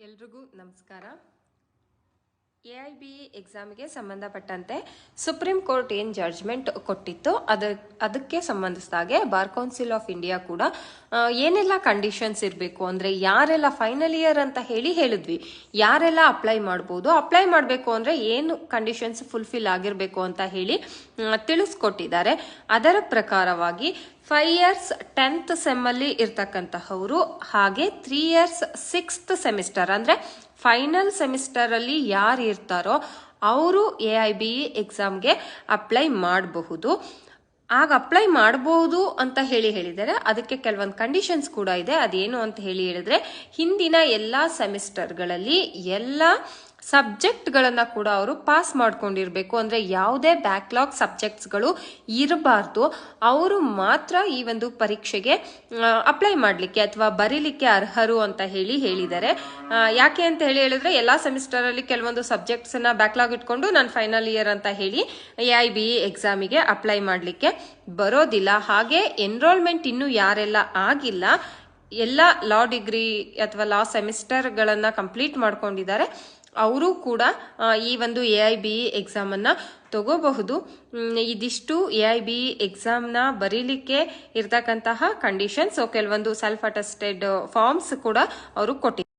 ಎಲ್ರಿಗೂ ನಮಸ್ಕಾರ. AIBE ಎಕ್ಸಾಮ್ಗೆ ಸಂಬಂಧಪಟ್ಟಂತೆ ಸುಪ್ರೀಂ ಕೋರ್ಟ್ ಏನು ಜಡ್ಜ್ಮೆಂಟ್ ಕೊಟ್ಟಿತ್ತು ಅದಕ್ಕೆ ಸಂಬಂಧಿಸಿದಾಗೆ ಬಾರ್ ಕೌನ್ಸಿಲ್ ಆಫ್ ಇಂಡಿಯಾ ಕೂಡ ಏನೆಲ್ಲ ಕಂಡೀಷನ್ಸ್ ಇರಬೇಕು ಅಂದ್ರೆ ಯಾರೆಲ್ಲ ಫೈನಲ್ ಇಯರ್ ಅಂತ ಹೇಳಿದ್ವಿ, ಯಾರೆಲ್ಲ ಅಪ್ಲೈ ಮಾಡಬಹುದು, ಅಪ್ಲೈ ಮಾಡಬೇಕು ಅಂದ್ರೆ ಏನು ಕಂಡೀಷನ್ಸ್ ಫುಲ್ಫಿಲ್ ಆಗಿರಬೇಕು ಅಂತ ಹೇಳಿ ತಿಳಿಸ್ಕೊಟ್ಟಿದ್ದಾರೆ. ಅದರ ಪ್ರಕಾರವಾಗಿ 5 years 10th ಸೆಮ್ ಅಲ್ಲಿ ಇರ್ತಕ್ಕಂತಹವರು, ಹಾಗೆ 3 years 6th ಸೆಮಿಸ್ಟರ್ ಅಂದ್ರೆ ಫೈನಲ್ ಸೆಮಿಸ್ಟರ್ ಅಲ್ಲಿ ಯಾರು ಇರ್ತಾರೋ ಅವರು AIBE ಎಕ್ಸಾಮ್ಗೆ ಅಪ್ಲೈ ಮಾಡಬಹುದು. ಆಗ ಅಪ್ಲೈ ಮಾಡಬಹುದು ಅಂತ ಹೇಳಿದ್ದಾರೆ. ಅದಕ್ಕೆ ಕೆಲವೊಂದು ಕಂಡೀಷನ್ಸ್ ಕೂಡ ಇದೆ. ಅದೇನು ಅಂತ ಹೇಳಿದ್ರೆ, ಹಿಂದಿನ ಎಲ್ಲಾ ಸೆಮಿಸ್ಟರ್ಗಳಲ್ಲಿ ಎಲ್ಲ ಸಬ್ಜೆಕ್ಟ್ ಗಳನ್ನ ಕೂಡ ಅವರು ಪಾಸ್ ಮಾಡ್ಕೊಂಡಿರ್ಬೇಕು. ಅಂದ್ರೆ ಯಾವುದೇ ಬ್ಯಾಕ್ಲಾಗ್ ಸಬ್ಜೆಕ್ಟ್ಸ್ ಗಳು ಇರಬಾರ್ದು. ಅವರು ಮಾತ್ರ ಈ ಒಂದು ಪರೀಕ್ಷೆಗೆ ಅಪ್ಲೈ ಮಾಡ್ಲಿಕ್ಕೆ ಅಥವಾ ಬರೀಲಿಕ್ಕೆ ಅರ್ಹರು ಅಂತ ಹೇಳಿದ್ದಾರೆ. ಯಾಕೆ ಅಂತ ಹೇಳಿದ್ರೆ, ಎಲ್ಲಾ ಸೆಮಿಸ್ಟರ್ ಅಲ್ಲಿ ಕೆಲವೊಂದು ಸಬ್ಜೆಕ್ಟ್ಸ್ ನ ಬ್ಯಾಕ್ಲಾಗ್ ಇಟ್ಕೊಂಡು ನಾನು ಫೈನಲ್ ಇಯರ್ ಅಂತ ಹೇಳಿ AIBE ಎಕ್ಸಾಮಿಗೆ ಅಪ್ಲೈ ಮಾಡ್ಲಿಕ್ಕೆ ಬರೋದಿಲ್ಲ. ಹಾಗೆ ಎನ್ರೋಲ್ಮೆಂಟ್ ಇನ್ನು ಯಾರೆಲ್ಲ ಆಗಿಲ್ಲ, ಎಲ್ಲ ಲಾ ಡಿಗ್ರಿ ಅಥವಾ ಲಾ ಸೆಮಿಸ್ಟರ್ ಗಳನ್ನ ಕಂಪ್ಲೀಟ್ ಮಾಡ್ಕೊಂಡಿದ್ದಾರೆ, ಅವರು ಕೂಡ ಈ ಒಂದು AIBE ಎಕ್ಸಾಮ್ ಅನ್ನ ತಗೋಬಹುದು. ಇದಿಷ್ಟು AIBE ಎಕ್ಸಾಮ್ ನ ಬರೀಲಿಕ್ಕೆ ಇರ್ತಕ್ಕಂತಹ ಕಂಡೀಷನ್ಸ್. ಕೆಲವೊಂದು ಸೆಲ್ಫ್ ಅಟೆಸ್ಟೆಡ್ ಫಾರ್ಮ್ಸ್ ಕೂಡ ಅವರು ಕೊಟ್ಟಿದ್ದಾರೆ.